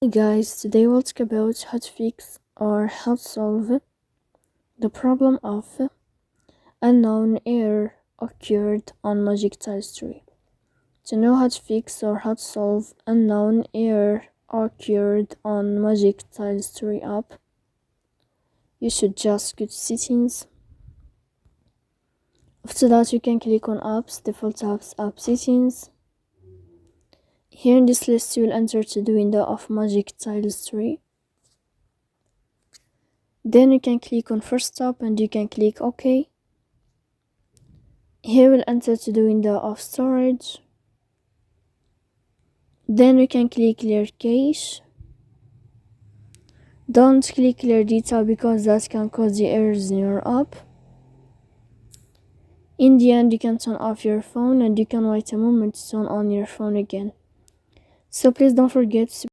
Hey guys, today we'll talk about how to fix or how to solve the problem of unknown error occurred on Magic Tiles 3. To know how to fix or how to solve unknown error occurred on Magic Tiles 3 app, you should just go to settings. After that, you can click on apps, default apps, app settings. Here in this list, you will enter to the window of Magic Tiles 3. Then you can click on first stop and you can click OK. Here we'll enter to the window of storage. Then we can click clear cache. Don't click clear data because that can cause the errors in your app. In the end, you can turn off your phone and you can wait a moment to turn on your phone again. So please don't forget to